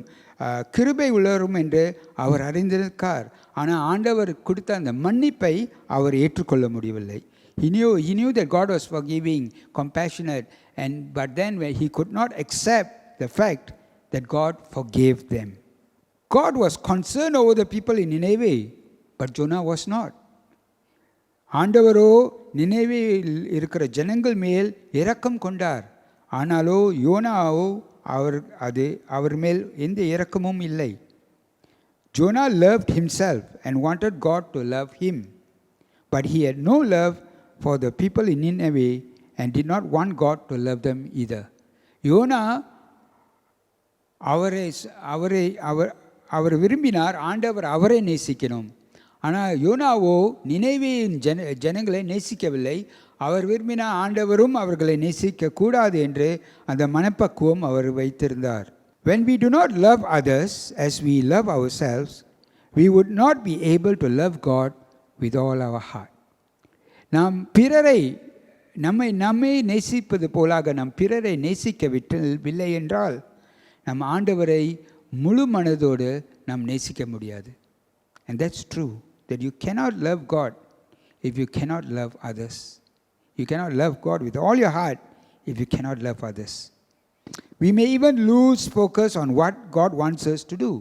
கிருபை உள்ளவரும் என்று அவர் அறிந்திருக்கார். ஆனால் ஆண்டவர் கொடுத்த அந்த மன்னிப்பை அவர் ஏற்றுக்கொள்ள முடியவில்லை. He knew that God was forgiving, compassionate, but then he could not accept the fact that God forgave them. God was concerned over the people in Nineveh, but Jonah was not. ஆண்டவரோ நினைவேயில் இருக்கிற ஜனங்கள் மேல் இரக்கம் கொண்டார். ஆனாலோ யோனாவோ அவர் மேல் எந்த இரக்கமும் இல்லை. Jonah loved himself and wanted God to love him, but he had no love for the people in Nineveh and did not want God to love them either. யோனா அவர் விரும்பினார் ஆண்டவர் அவரை நேசிக்கணும். ஆனால் யோனாவோ நினைவேயின் ஜனங்களை நேசிக்கவில்லை. அவர் விரும்பினார் ஆண்டவரும் அவர்களை நேசிக்க கூடாது என்று அந்த மனப்பக்குவம் அவர் வைத்திருந்தார். When we do not love others as we love ourselves, we would not be able to love God with all our heart. நாம் பிறரை நம்மை நேசிப்பது போலாக நாம் பிறரை நேசிக்கவில்லை என்றால் நம் ஆண்டவரை முழு மனதோடு நாம் நேசிக்க முடியாது. And that's true, that you cannot love God if you cannot love others. You cannot love God with all your heart if you cannot love others. We may even lose focus on what God wants us to do.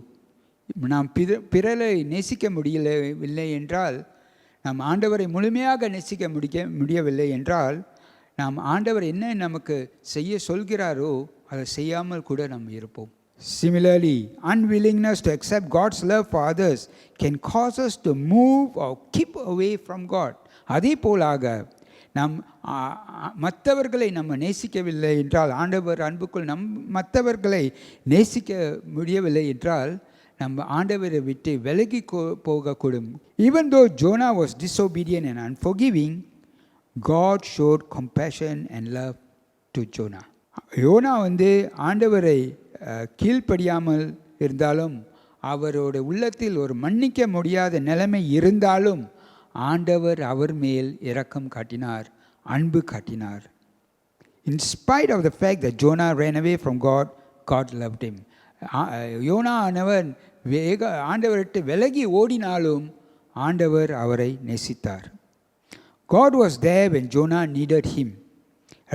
நாம் பிறரை நேசிக்க முடியவில்லை என்றால், நாம் ஆண்டவரை முழுமையாக நேசிக்க முடியவில்லை என்றால், நாம் ஆண்டவர் என்ன நமக்கு செய்ய சொல்கிறாரோ அதை செய்யாமல் கூட நாம் இருப்போம். Similarly, unwillingness to accept God's love for others can cause us to move or keep away from God. அதே போலாக நாம் மற்றவர்களை நம்ம நேசிக்கவில்லை என்றால், ஆண்டவர் அன்புக்குள் மற்றவர்களை நேசிக்க முடியவில்லை என்றால் நம்ம ஆண்டவரை விட்டு விலகி போகக்கூடும். Even though Jonah was disobedient and unforgiving, God showed compassion and love to Jonah. யோனா ஆண்டவரை கீழ்ப்படியாமல் இருந்தாலும், அவரோட உள்ளத்தில் ஒரு மன்னிக்க முடியாத நிலைமை இருந்தாலும் ஆண்டவர் அவர் மேல் இரக்கம் காட்டினார், அன்பு காட்டினார். In spite of the fact that Jonah ran away from God, God loved him. யோனா ஆனவன் ஆண்டவர்கிட்ட விலகி ஓடினாலும் ஆண்டவர் அவரை நேசித்தார். God was there when Jonah needed him,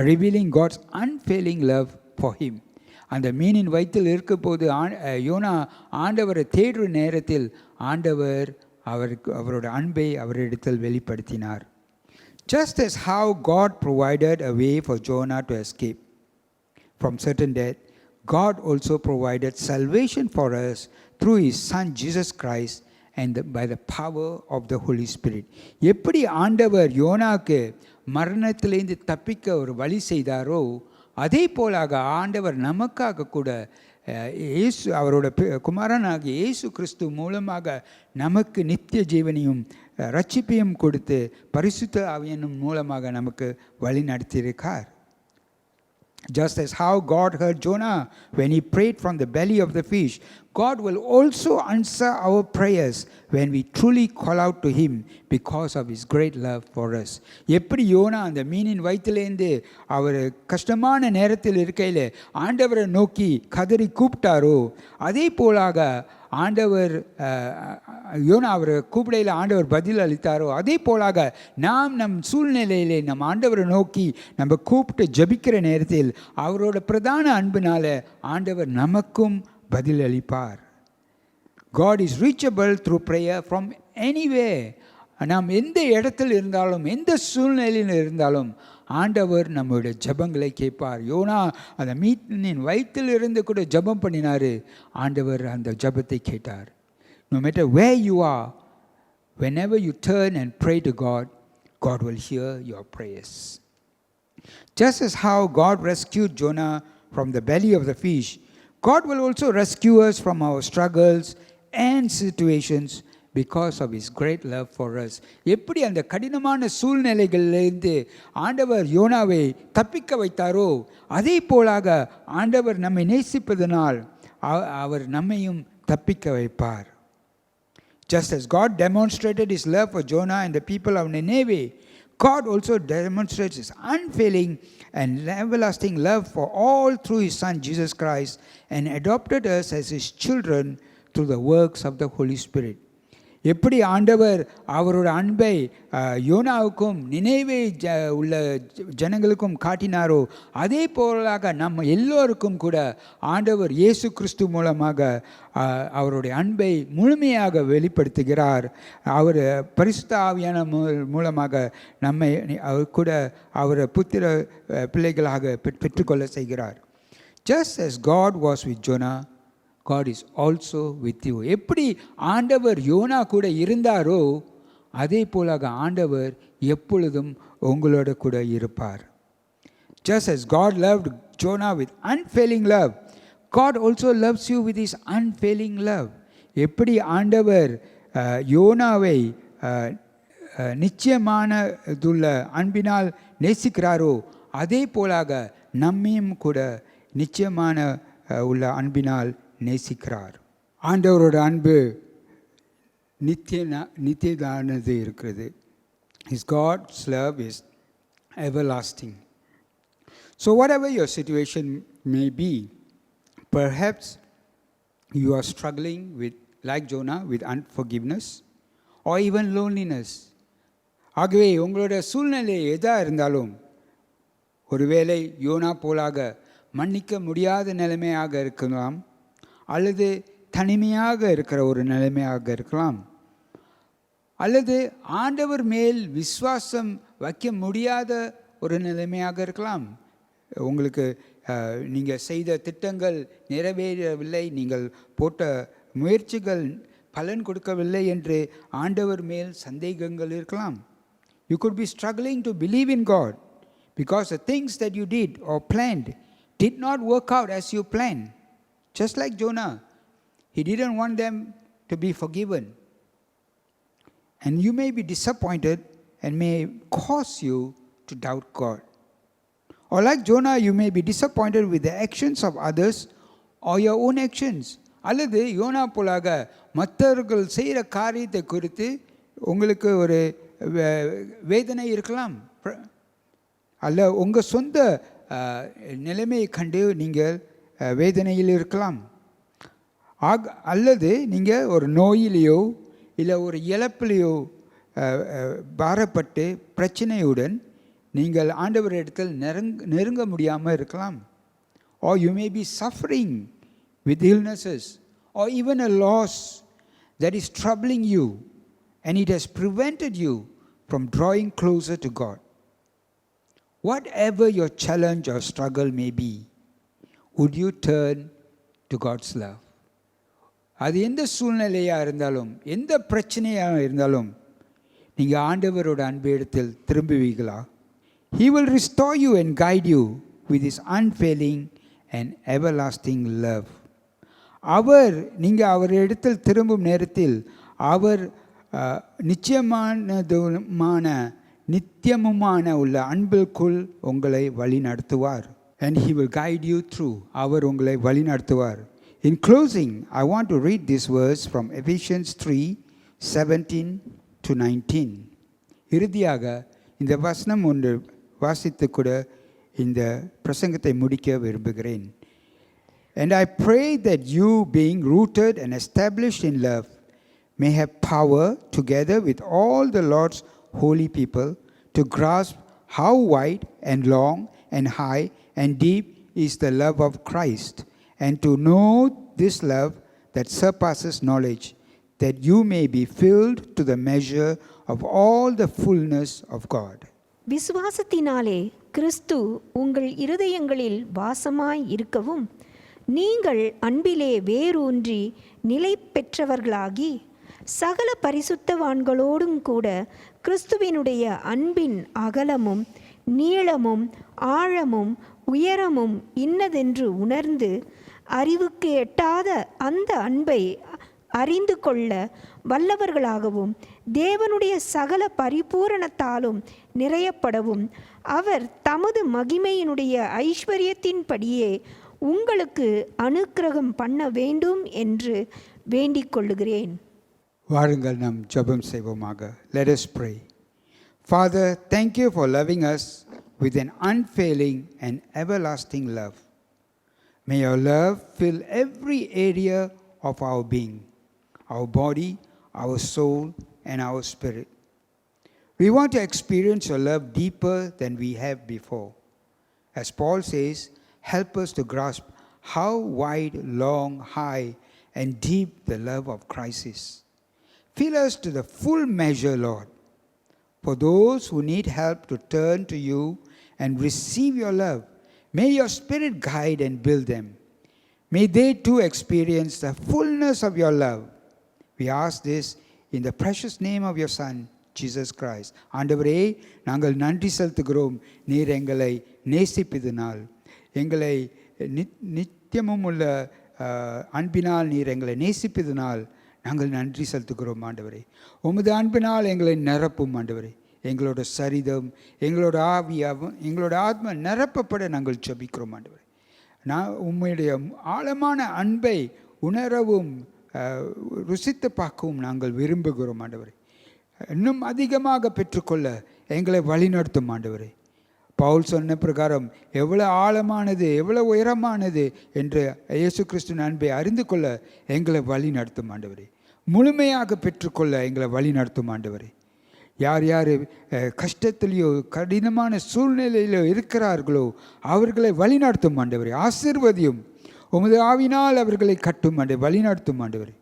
revealing God's unfailing love for him. அந்த மீனின் வயிற்றில் இருக்கும்போது யோனா ஆண்டவரை தேடுற நேரத்தில் ஆண்டவர் அவரோட அன்பை அவரிடத்தில் வெளிப்படுத்தினார். Just as how God provided a way for Jonah to escape from certain death, God also provided salvation for us through His Son Jesus Christ and by the power of the Holy Spirit. எப்படி ஆண்டவர் யோனாக்கு மரணத்திலிருந்து தப்பிக்க ஒரு வழி செய்தாரோ, அதே போலாக ஆண்டவர் நமக்காக கூட இயேசு அவரோட குமாரனாகிய இயேசு கிறிஸ்து மூலமாக நமக்கு நித்திய ஜீவனையும் ரட்சிப்பையும் கொடுத்து பரிசுத்த ஆவியின் மூலமாக நமக்கு வழி நடத்தியிருக்கார். Just as how God heard Jonah when he prayed from the belly of the fish, God will also answer our prayers when we truly call out to Him because of His great love for us. எப்படி YONO அந்த மீனின் வயிற்றிலேருந்து அவர் கஷ்டமான நேரத்தில் இருக்கையில் ஆண்டவரை நோக்கி கதறி கூப்பிட்டாரோ, அதே போலாக ஆண்டவர் யோனா அவரை கூப்பிடையில் ஆண்டவர் பதில் அளித்தாரோ, அதே போலாக நாம் நம் சூழ்நிலையிலே நம் ஆண்டவரை நோக்கி நம்ம கூப்பிட்டு ஜபிக்கிற நேரத்தில் அவரோட பிரதான அன்பினால ஆண்டவர் நமக்கும் பதில் அளிப்பார். God is reachable through prayer from anywhere. நாம் எந்த இடத்தில் இருந்தாலும் எந்த சூழ்நிலையில் இருந்தாலும் ஆண்டவர் நம்முடைய ஜபங்களை கேட்பார். யோனா அந்த மீனின் வயிற்றில் இருந்து கூட ஜபம் பண்ணினார், ஆண்டவர் அந்த ஜபத்தை கேட்டார். No matter where you are, whenever you turn and pray to God, God will hear your prayers. Just as how God rescued Jonah from the belly of the fish, God will also rescue us from our struggles and situations because of His great love for us. எப்படி அந்த கடினமான சூழ்நிலைகளிலிருந்து ஆண்டவர் யோனாவை தப்பிக்க வைத்தாரோ, அதே போலாக ஆண்டவர் நம்மை நேசிப்பதனால் அவர் நம்மையும் தப்பிக்க வைப்பார். Just as God demonstrated His love for Jonah and the people of Nineveh, God also demonstrates His unfailing and everlasting love for all through His Son Jesus Christ and adopted us as His children through the works of the Holy Spirit. எப்படி ஆண்டவர் அவரோட அன்பை யோனாவுக்கும் நினைவே உள்ள ஜனங்களுக்கும் காட்டினாரோ, அதே போலாக நம்ம எல்லோருக்கும் கூட ஆண்டவர் இயேசு கிறிஸ்து மூலமாக அவருடைய அன்பை முழுமையாக வெளிப்படுத்துகிறார். அவர் பரிசுத்த ஆவியான மூலமாக நம்மை அவர் கூட அவர் புத்திர பிள்ளைகளாக பெற்றுக்கொள்ள செய்கிறார். Just as God was with Jonah, God is also with you. எப்படி ஆண்டவர் யோனா கூட இருந்தாரோ, அதே போலாக ஆண்டவர் எப்பொழுதும் உங்களோட கூட இருப்பார். Just as God loved Jonah with unfailing love, God also loves you with His unfailing love. எப்படி ஆண்டவர் யோனாவை நிச்சயமானதுள்ள அன்பினால் நேசிக்கிறாரோ, அதே போலாக நம்மையும் கூட நிச்சயமான உள்ள அன்பினால் நேசிக்கிறார். ஆண்டவரோட அன்பு நித்தியதானது இருக்கிறது. His God's love is everlasting. So whatever your situation may be, perhaps you are struggling with, like Jonah, with unforgiveness or even loneliness. ஆகவே உங்களோட சூழ்நிலை எதாக இருந்தாலும், ஒருவேளை யோனா போலாக மன்னிக்க முடியாத நிலைமையாக இருக்கலாம், அல்லது தனிமையாக இருக்கிற ஒரு நிலைமையாக இருக்கலாம், அல்லது ஆண்டவர் மேல் விசுவாசம் வைக்க முடியாத ஒரு நிலைமையாக இருக்கலாம். உங்களுக்கு நீங்கள் செய்த திட்டங்கள் நிறைவேறவில்லை, நீங்கள் போட்ட முயற்சிகள் பலன் கொடுக்கவில்லை என்று ஆண்டவர் மேல் சந்தேகங்கள் இருக்கலாம். You could be struggling to believe in God because the things that you did or planned did not work out as you planned. Just like Jonah, he didn't want them to be forgiven. And you may be disappointed and may cause you to doubt God. Or like Jonah, you may be disappointed with the actions of others or your own actions. அல்லது YONO போலாக மற்றவர்கள் செய்கிற காரியத்தை குறித்து உங்களுக்கு ஒரு வேதனை இருக்கலாம், அல்ல உங்கள் சொந்த நிலைமையை கண்டு நீங்கள் வேதனையில் இருக்கலாம். அல்லது நீங்கள் ஒரு நோயிலேயோ இல்லை ஒரு இழப்பிலேயோ பாரப்பட்டு பிரச்சனையுடன் நீங்கள் ஆண்டவரிடத்தில் நெருங்க முடியாமல் இருக்கலாம். Or you may be suffering with illnesses or even a loss that is troubling you and it has prevented you from drawing closer to God. Whatever your challenge or struggle may be, would you turn to God's love? அது எந்த சூழ்நிலையாக இருந்தாலும், எந்த பிரச்சனையாக இருந்தாலும், நீங்கள் ஆண்டவரோட அன்பு இடத்தில் திரும்புவீர்களா? He will restore you and guide you with His unfailing and everlasting love. நீங்கள் அவர் இடத்தில் திரும்பும் நேரத்தில் அவர் நித்தியமுமான உள்ள அன்பிற்குள் உங்களை வழி நடத்துவார். And He will guide you through. அவர் உங்களை வழி நடத்துவார். In closing, I want to read this verse from Ephesians 3:17-19. இறுதியாக இந்த வசனம் ஒன்று வாசித்து கூட இந்த பிரசங்கத்தை முடிக்க விரும்புகிறேன். And I pray that you, being rooted and established in love, may have power, together with all the Lord's holy people, to grasp how wide and long and high and deep is the love of Christ, and to know this love that surpasses knowledge, that you may be filled to the measure of all the fullness of God. விசுவாசத்தினாலே கிறிஸ்து உங்கள் இருதயங்களில் வாசமாய் இருக்கவும், நீங்கள் அன்பிலே வேரூன்றி நிலை பெற்றவர்களாகி, சகல பரிசுத்தவான்களோடும் கூட கிறிஸ்துவினுடைய அன்பின் அகலமும் நீளமும் ஆழமும் உயரமும் இன்னதென்று உணர்ந்து, அறிவுக்கு எட்டாத அந்த அன்பை அறிந்து கொள்ள வல்லவர்களாகவும், தேவனுடைய சகல பரிபூரணத்தாலும் நிறையப்படவும், அவர் தமது மகிமையினுடைய ஐஸ்வர்யத்தின்படியே உங்களுக்கு அனுக்கிரகம் பண்ண வேண்டும் என்று வேண்டிக் கொள்ளுகிறேன். வாருங்கள் நாம் ஜெபம் செய்வோமாக. Let us pray. Father, thank you for loving us with an unfailing and everlasting love. May your love fill every area of our being, our body, our soul, and our spirit. We want to experience your love deeper than we have before. As Paul says, help us to grasp how wide, long, high, and deep the love of Christ is. Fill us to the full measure, Lord. For those who need help to turn to you and receive your love, may your Spirit guide and build them. May they too experience the fullness of your love. We ask this in the precious name of your Son, Jesus Christ. ஆண்டவரே, நாங்கள் நன்றி செலுத்துகிறோம். நீர் எங்களை நேசிப்பதினால், எங்களை நித்தியமும் உள்ள அன்பினால் நீர் எங்களை நேசிப்பதினால் நாங்கள் நன்றி செலுத்துகிறோம். ஆண்டவரே, உமது அன்பினால் எங்களை நிரப்பும். ஆண்டவரே, எங்களோட சரிதம், எங்களோட ஆவியாகவும் எங்களோட ஆத்மா நிரப்பப்பட நாங்கள் ஜெபிக்கிறோம். ஆண்டவரே, நான் உம்முடைய ஆழமான அன்பை உணரவும் ருசித்து பார்க்கவும் நாங்கள் விரும்புகிறோம் ஆண்டவரே. இன்னும் அதிகமாக பெற்றுக்கொள்ள எங்களை வழிநடத்தும் ஆண்டவரே. பவுல் சொன்ன பிரகாரம் எவ்வளோ ஆழமானது எவ்வளோ உயரமானது என்று இயேசு கிறிஸ்துவின் அன்பை அறிந்து கொள்ள எங்களை வழி நடத்தும் ஆண்டவரே. முழுமையாக பெற்றுக்கொள்ள எங்களை வழி நடத்தும் ஆண்டவரே. யார் யார் கஷ்டத்திலேயோ கடினமான சூழ்நிலையிலோ இருக்கிறார்களோ அவர்களை வழி நடத்தும் ஆண்டவரே. ஆசீர்வதியும். உமது ஆவினால் அவர்களை கட்டும் ஆண்டு வழி நடத்தும் ஆண்டவரே.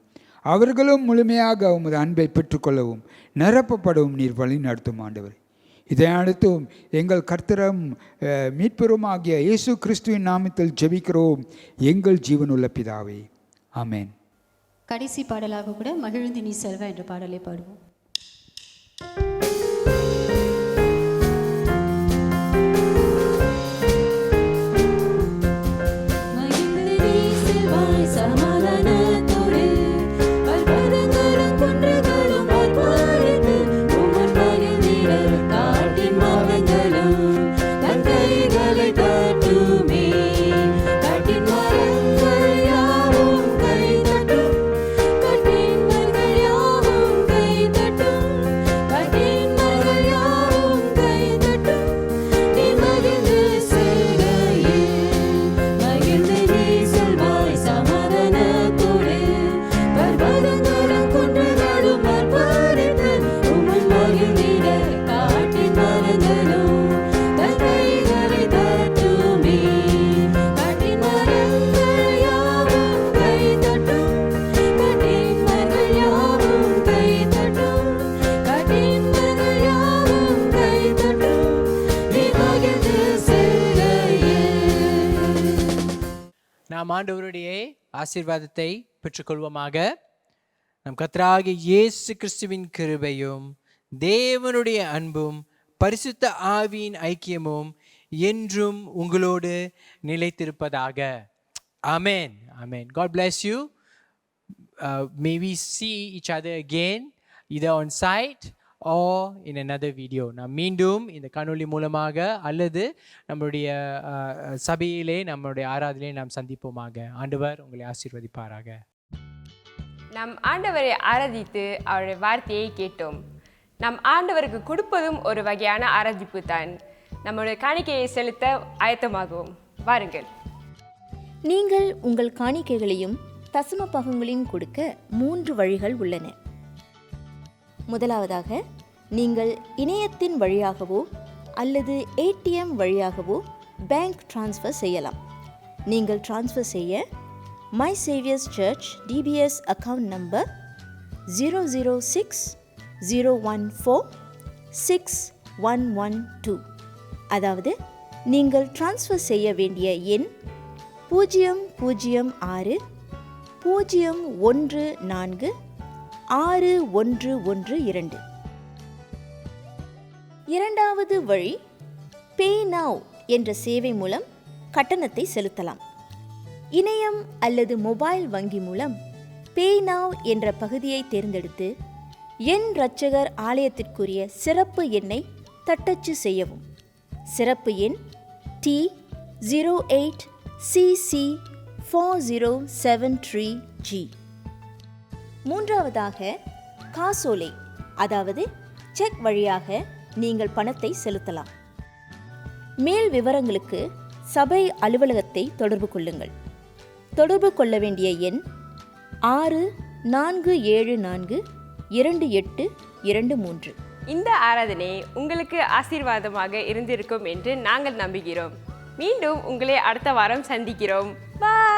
அவர்களும் முழுமையாக உமது அன்பை பெற்றுக்கொள்ளவும் நிரப்பப்படவும் நீர் வழி நடத்தும் ஆண்டவரே. இதை அடுத்தும் எங்கள் கர்த்தரும் மீட்பரும் ஆகிய இயேசு கிறிஸ்துவின் நாமத்தில் ஜெபிக்கிறோம் எங்கள் ஜீவனுள்ள பிதாவே, ஆமென். கடைசி பாடலாக கூட மகிழ்ந்து நீ செல்வ என்ற பாடலை பாடுவோம். நாம் ஆண்டவருடைய ஆசீர்வாதத்தை பெற்றுக்கொள்வோமாக. நம் கர்த்தராகிய இயேசு கிறிஸ்துவின் கிருபையும் தேவனுடைய அன்பும் பரிசுத்த ஆவியின் ஐக்கியமும் என்றும் உங்களோடு நிலைத்திருப்பதாக. ஆமென். ஆமென். God bless you. May we see each other again either on site or in another video. நாம் மீண்டும் இந்த காணொளி மூலமாக அல்லது நம்முடைய சபையிலே நம்முடைய ஆராதனையிலே நாம் சந்திப்போமாக. ஆண்டவர் உங்களை ஆசீர்வதிப்பாராக. நம் ஆண்டவரை ஆராதித்து அவருடைய வார்த்தையை கேட்டோம். நம் ஆண்டவருக்கு கொடுப்பதும் ஒரு வகையான ஆராதிப்பு தான். நம்முடைய காணிக்கையை செலுத்த ஆயத்தமாகவும் வாருங்கள். நீங்கள் உங்கள் காணிக்கைகளையும் தசம பாகங்களையும் கொடுக்க 3 வழிகள் உள்ளன. முதலாவதாக, நீங்கள் இணையத்தின் வழியாகவோ அல்லது ATM வழியாகவோ பேங்க் டிரான்ஸ்ஃபர் செய்யலாம். நீங்கள் டிரான்ஸ்ஃபர் செய்ய My Saviour's Church DBS account number 00601461112, அதாவது நீங்கள் டிரான்ஸ்ஃபர் செய்ய வேண்டிய எண் 006146112. இரண்டாவது வழி, பே நவ் என்ற சேவை மூலம் கட்டணத்தை செலுத்தலாம். இணையம் அல்லது மொபைல் வங்கி மூலம் பே நவ் என்ற பகுதியை தேர்ந்தெடுத்து என் இரட்சகர் ஆலயத்திற்குரிய சிறப்பு எண்ணை தட்டச்சு செய்யவும். சிறப்பு எண் T08CC4073G. மூன்றாவதாக, காசோலை அதாவது செக் வழியாக நீங்கள் பணத்தை செலுத்தலாம். மேல் விவரங்களுக்கு சபை அலுவலகத்தை தொடர்பு கொள்ளுங்கள். தொடர்பு கொள்ள வேண்டிய எண் 64742823. இந்த ஆராதனை உங்களுக்கு ஆசீர்வாதமாக இருந்திருக்கும் என்று நாங்கள் நம்புகிறோம். மீண்டும் உங்களை அடுத்த வாரம் சந்திக்கிறோம். பாய்.